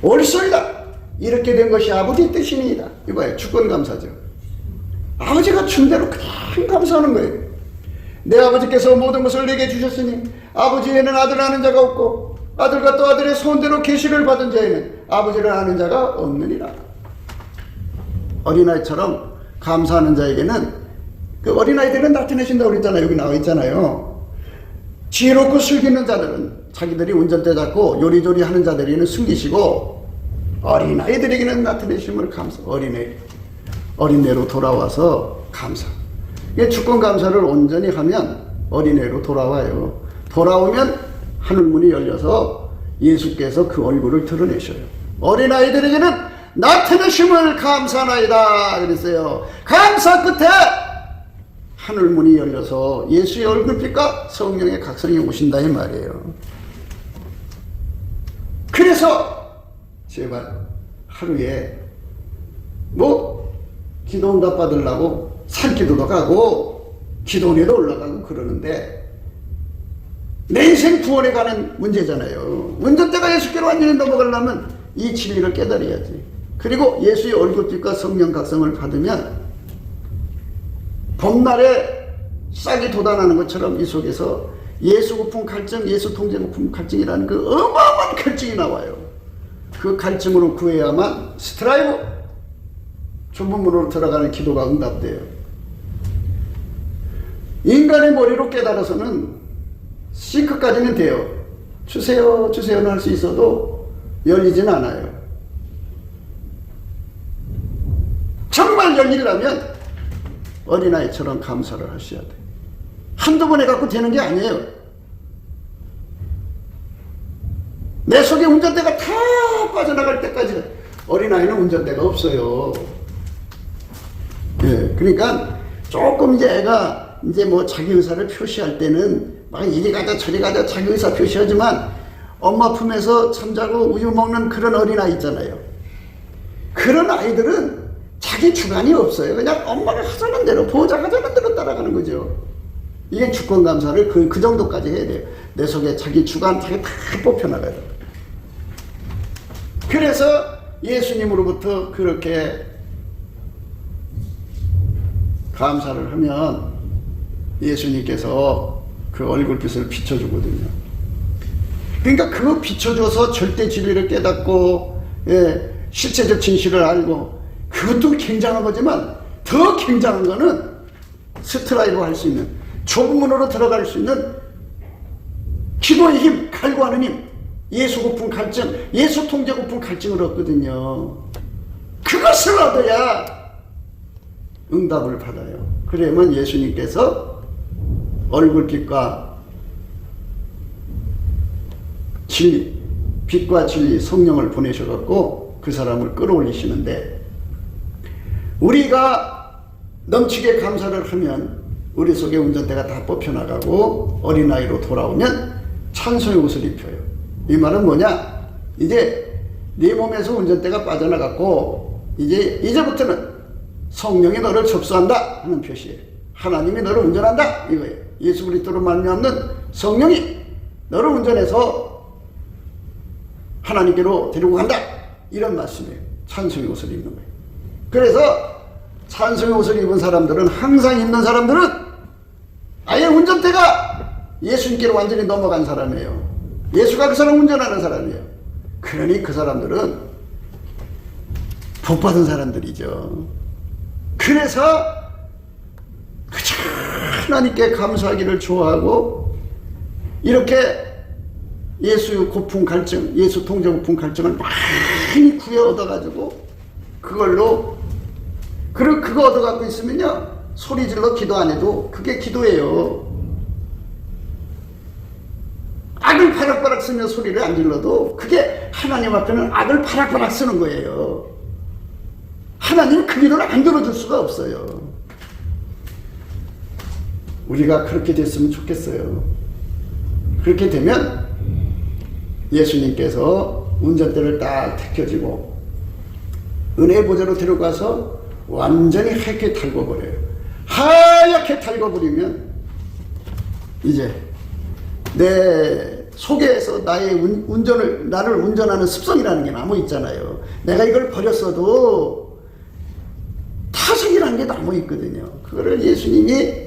옳소이다. 이렇게 된 것이 아버지의 뜻이니이다. 이거예요. 주권감사죠. 아버지가 준 대로 그냥 감사하는 거예요. 내 아버지께서 모든 것을 내게 주셨으니 아버지에는 아들 아는 자가 없고 아들과 또 아들의 소원대로 계시를 받은 자에는 아버지를 아는 자가 없느니라. 어린아이처럼 감사하는 자에게는, 그 어린아이들은 나타내신다고 그랬잖아요. 여기 나와 있잖아요. 지혜롭고 슬기는 자들은 자기들이 운전대 잡고 요리조리 하는 자들에게는 숨기시고 어린아이들에게는 나타내심을 감사. 어린애로 돌아와서 감사. 주권 감사를 온전히 하면 어린애로 돌아와요. 돌아오면 하늘문이 열려서 예수께서 그 얼굴을 드러내셔요. 어린아이들에게는 나타내심을 감사하나이다 그랬어요. 감사 끝에 하늘문이 열려서 예수의 얼굴빛과 성령의 각성이 오신다 이 말이에요. 그래서 제발 하루에 기도 응답 받으려고 산기도도 가고 기도원에도 올라가고 그러는데, 내 인생 구원에 관한 문제잖아요. 운전대가 예수께로 완전히 넘어가려면 이 진리를 깨달아야지. 그리고 예수의 얼굴빛과 성령 각성을 받으면 봄날에 싹이 돋아나는 것처럼 이 속에서 예수 고품 갈증, 예수 통제 고품 갈증이라는 그 어마어마한 갈증이 나와요. 그 갈증으로 구해야만 스트라이브, 좁은 문으로 들어가는 기도가 응답돼요. 인간의 머리로 깨달아서는 싱크까지는 돼요. 주세요 주세요는 할 수 있어도 열리진 않아요. 정말 열리려면 어린아이처럼 감사를 하셔야 돼. 한두 번 해갖고 되는 게 아니에요. 내 속에 운전대가 다 빠져나갈 때까지. 어린아이는 운전대가 없어요. 예, 그러니까 조금 이제 애가 이제 자기 의사를 표시할 때는 막 이리 가자 저리 가자 자기 의사 표시하지만, 엄마 품에서 잠자고 우유 먹는 그런 어린아이 있잖아요. 그런 아이들은 자기 주관이 없어요. 그냥 엄마가 하자는 대로, 보호자가 하자는 대로 따라가는 거죠. 이게 주권 감사를 그 정도까지 해야 돼요. 내 속에 자기 주관 다 뽑혀나가요. 그래서 예수님으로부터 그렇게 감사를 하면 예수님께서 그 얼굴빛을 비춰주거든요. 그러니까 그거 비춰줘서 절대 진리를 깨닫고, 실체적 진실을 알고, 그것도 굉장한 거지만 더 굉장한 거는 스트라이브 할 수 있는, 좁은 문으로 들어갈 수 있는 기도의 힘, 갈구하는 힘, 예수 고픈 갈증, 예수 통제 고픈 갈증을 얻거든요. 그것을 얻어야 응답을 받아요. 그래야만 예수님께서 얼굴빛과 진리, 빛과 진리 성령을 보내셔갖고 그 사람을 끌어올리시는데, 우리가 넘치게 감사를 하면 우리 속에 운전대가 다 뽑혀나가고 어린아이로 돌아오면 찬송의 옷을 입혀요. 이 말은 뭐냐? 이제 네 몸에서 운전대가 빠져나갔고 이제부터는 성령이 너를 접수한다 하는 표시예요. 하나님이 너를 운전한다 이거예요. 예수 그리스도로 말미암는 성령이 너를 운전해서 하나님께로 데리고 간다 이런 말씀이에요. 찬송의 옷을 입는 거예요. 그래서 찬송의 옷을 입은 사람들은, 항상 입는 사람들은 아예 운전대가 예수님께로 완전히 넘어간 사람이에요. 예수가 그 사람 운전하는 사람이에요. 그러니 그 사람들은 복받은 사람들이죠. 그래서 하나님께 감사하기를 좋아하고, 이렇게 예수 고품 갈증, 예수 통제 고품 갈증을 많이 구해 얻어가지고 그걸로 그거 얻어갖고 있으면요, 소리 질러 기도 안 해도 그게 기도예요. 악을 바락바락 쓰며 소리를 안 질러도 그게 하나님 앞에는 악을 바락바락 쓰는 거예요. 하나님은 그 기도를 안 들어줄 수가 없어요. 우리가 그렇게 됐으면 좋겠어요. 그렇게 되면 예수님께서 운전대를 딱 택혀지고 은혜의 보좌로 데려가서 완전히 하얗게 달궈버려요. 하얗게 달궈버리면 이제 내 속에서 나를 운전하는 습성이라는 게 남아 있잖아요. 내가 이걸 버렸어도 타성이라는 게 남아 있거든요. 그거를 예수님이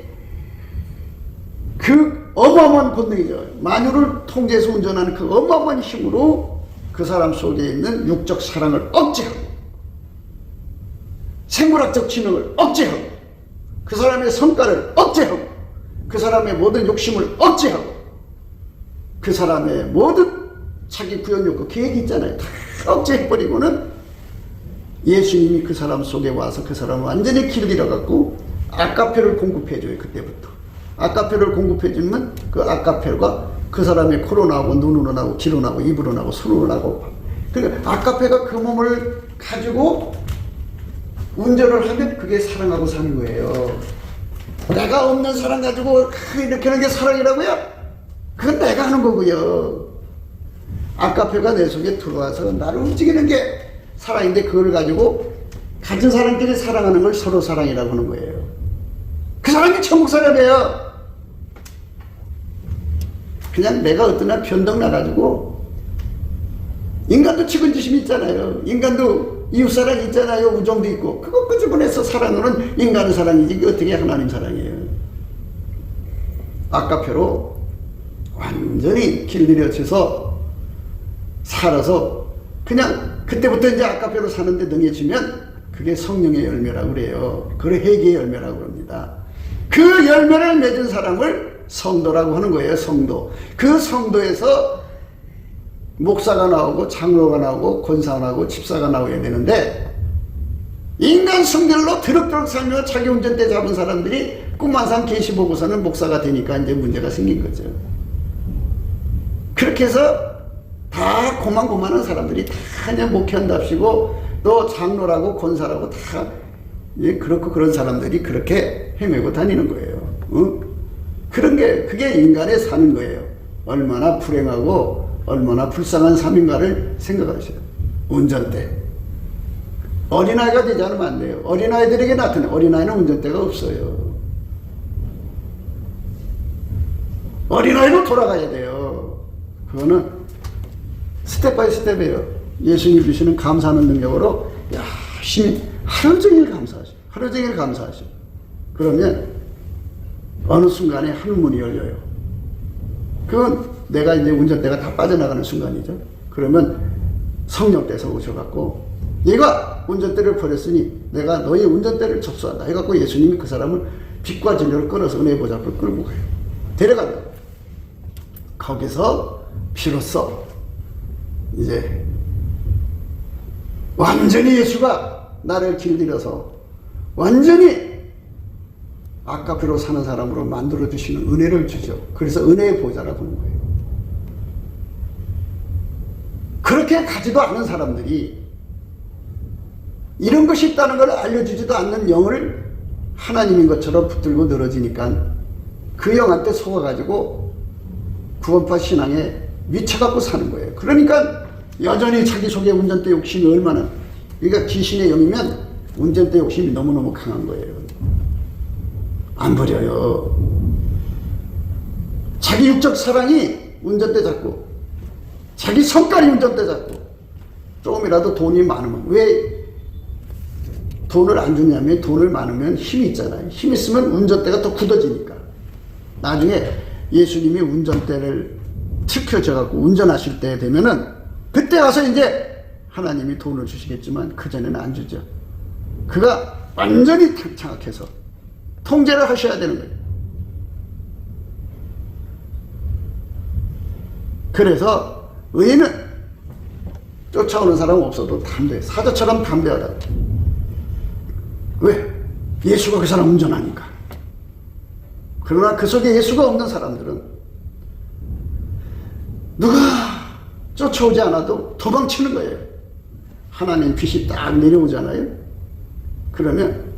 그 어마어마한 본능이죠. 만유를 통제해서 운전하는 그 어마어마한 힘으로 그 사람 속에 있는 육적 사랑을 억제하고, 생물학적 지능을 억제하고, 그 사람의 성과를 억제하고, 그 사람의 모든 욕심을 억제하고, 그 사람의 모든 자기 구현 욕구, 계획이 있잖아요. 다 억제해버리고는 예수님이 그 사람 속에 와서 그 사람을 완전히 길들여갖고 아까페를 공급해줘요. 그때부터 아까페를 공급해주면 그 아까페가 그 사람의 코로 나오고 눈으로 나오고 귀로 나오고 입으로 나오고 손으로 나오고, 그러니까 아까페가 그 몸을 가지고 운전을 하면 그게 사랑하고 사는 거예요. 내가 없는 사랑 가지고 이렇게 하는 게 사랑이라고요? 그건 내가 하는 거고요. 아까페가 내 속에 들어와서 나를 움직이는 게 사랑인데, 그걸 가지고 가진 사람끼리 사랑하는 걸 서로 사랑이라고 하는 거예요. 그 사람이 천국 사람이에요. 그냥 내가 어떤 날 변덕 나가지고, 인간도 측은지심이 있잖아요. 인간도 이웃사랑이 있잖아요. 우정도 있고. 그거 끄집어내서 사랑하는 인간의 사랑이지, 이게 어떻게 하나님 사랑이에요. 아까페로 완전히 길들여져서 살아서 그냥 그때부터 이제 아까페로 사는데 능해지면 그게 성령의 열매라고 그래요. 그걸 회개의 열매라고 합니다. 그 열매를 맺은 사람을 성도라고 하는 거예요. 성도. 그 성도에서 목사가 나오고 장로가 나오고 권사가 나오고 집사가 나오야 되는데, 인간 성별로 드럭드럭 살며 자기 운전대 잡은 사람들이 꿈만상 계시 보고서는 목사가 되니까 이제 문제가 생긴 거죠. 그렇게 해서 다 고만고만한 사람들이 다 그냥 목회한답시고 또 장로라고 권사라고 다 그렇고 그런 사람들이 그렇게 헤매고 다니는 거예요. 응? 그런 게 그게 인간의 사는 거예요. 얼마나 불행하고 얼마나 불쌍한 삶인가를 생각하셔요. 운전대. 어린아이가 되지 않으면 안 돼요. 어린아이들에게 나타나. 어린아이는 운전대가 없어요. 어린아이로 돌아가야 돼요. 그거는 스텝 바이 스텝이에요. 예수님 주시는 감사하는 능력으로 열심히 하루 종일 감사하시오. 하루 종일 감사하시오. 그러면 어느 순간에 하늘문이 열려요. 그건 내가 이제 운전대가 다 빠져나가는 순간이죠. 그러면 성령께서 오셔갖고, 얘가 운전대를 버렸으니 내가 너의 운전대를 접수한다 해갖고 예수님이 그 사람을 빛과 진리를 끌어서 은혜의 보좌 앞으로 끌고 가요. 데려간다. 거기서 비로소 이제 완전히 예수가 나를 길들여서 완전히 아까비로 사는 사람으로 만들어 주시는 은혜를 주죠. 그래서 은혜의 보좌라고 하는 거예요. 그렇게 가지도 않은 사람들이 이런 것이 있다는 걸 알려주지도 않는 영을 하나님인 것처럼 붙들고 늘어지니까 그 영한테 속아가지고 구원파 신앙에 미쳐갖고 사는 거예요. 그러니까 여전히 자기 속에 운전대 욕심이 얼마나, 그러니까 귀신의 영이면 운전대 욕심이 너무너무 강한 거예요. 안 버려요. 자기 육적 사랑이 운전대 잡고, 자기 성깔이 운전대 잡고, 조금이라도 돈이 많으면, 왜 돈을 안 주냐면, 돈을 많으면 힘이 있잖아요. 힘 있으면 운전대가 더 굳어지니까. 나중에 예수님이 운전대를 지켜져갖고 운전하실 때 되면은, 그때 가서 이제 하나님이 돈을 주시겠지만, 그전에는 안 주죠. 그가 완전히 장악해서 통제를 하셔야 되는 거예요. 그래서 의인은 쫓아오는 사람 없어도 담대, 사자처럼 담대하다. 왜? 예수가 그 사람 운전하니까. 그러나 그 속에 예수가 없는 사람들은 누가 쫓아오지 않아도 도망치는 거예요. 하나님 빛이 딱 내려오잖아요. 그러면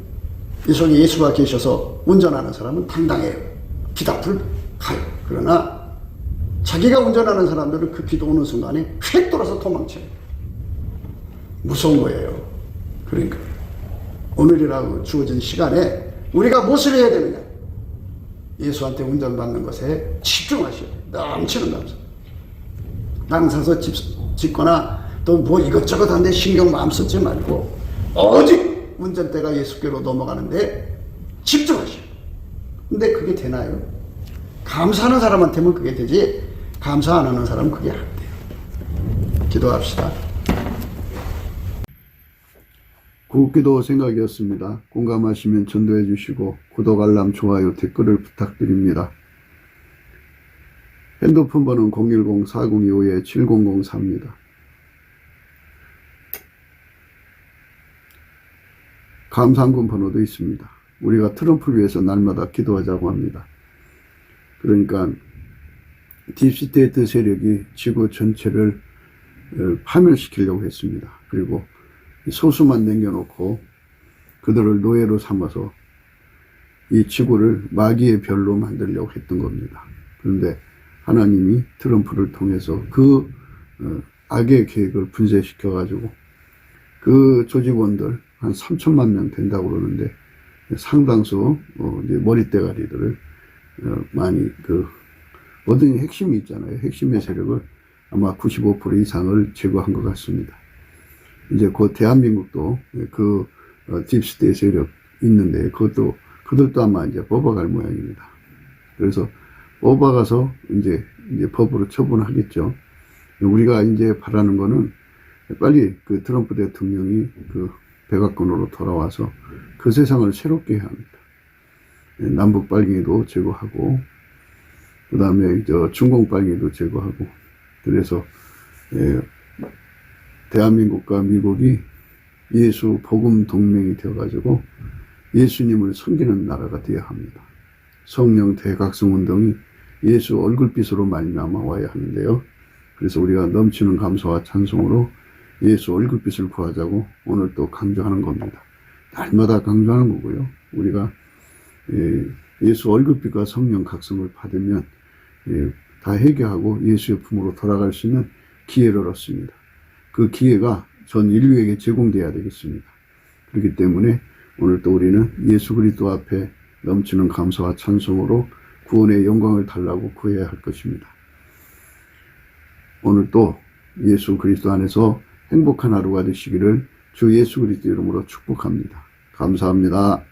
이 속에 예수가 계셔서 운전하는 사람은 당당해요. 빛 앞을 가요. 그러나 자기가 운전하는 사람들은 그 빛 오는 순간에 휙 돌아서 도망쳐요. 무서운 거예요. 그러니까 오늘이라고 주어진 시간에 우리가 무엇을 해야 되느냐? 예수한테 운전받는 것에 집중하셔야 돼요. 넘치는 감사. 남 사서 짓거나 또 뭐 이것저것 한데 신경 마음 쓰지 말고 오직 운전대가 예수께로 넘어가는데 집중하셔요. 근데 그게 되나요? 감사하는 사람한테만 그게 되지 감사 안 하는 사람은 그게 안 돼요. 기도합시다. 구기도 생각이었습니다. 공감하시면 전도해 주시고 구독, 알람, 좋아요, 댓글을 부탁드립니다. 핸드폰 번호는 010-4025-7004입니다. 감사한금 번호도 있습니다. 우리가 트럼프를 위해서 날마다 기도하자고 합니다. 그러니까 딥스테이트 세력이 지구 전체를 파멸시키려고 했습니다. 그리고 소수만 남겨놓고 그들을 노예로 삼아서 이 지구를 마귀의 별로 만들려고 했던 겁니다. 그런데 하나님이 트럼프를 통해서 그 악의 계획을 분쇄시켜가지고 그 조직원들 한 3천만 명 된다고 그러는데 상당수 이제 머리대가리들을 많이 모든 핵심이 있잖아요. 핵심의 세력을 아마 95% 이상을 제거한 것 같습니다. 이제 곧 대한민국도 그 딥스테이트 세력 있는데 그들도 아마 이제 뽑아갈 모양입니다. 그래서 뽑아가서 이제 법으로 처분하겠죠. 우리가 이제 바라는 거는 빨리 그 트럼프 대통령이 그 백악관으로 돌아와서 그 세상을 새롭게 해야 합니다. 남북 빨갱이도 제거하고, 그 다음에 중공 빨갱이도 제거하고, 그래서 대한민국과 미국이 예수 복음 동맹이 되어가지고 예수님을 섬기는 나라가 되어야 합니다. 성령 대각성 운동이 예수 얼굴빛으로 말미암아 와야 하는데요. 그래서 우리가 넘치는 감사와 찬송으로 예수 얼굴빛을 구하자고 오늘 또 강조하는 겁니다. 날마다 강조하는 거고요. 우리가 예수 얼굴빛과 성령 각성을 받으면 다 해결하고 예수의 품으로 돌아갈 수 있는 기회를 얻습니다. 그 기회가 전 인류에게 제공돼야 되겠습니다. 그렇기 때문에 오늘 또 우리는 예수 그리스도 앞에 넘치는 감사와 찬송으로 구원의 영광을 달라고 구해야 할 것입니다. 오늘 또 예수 그리스도 안에서 행복한 하루가 되시기를 주 예수 그리스도 이름으로 축복합니다. 감사합니다.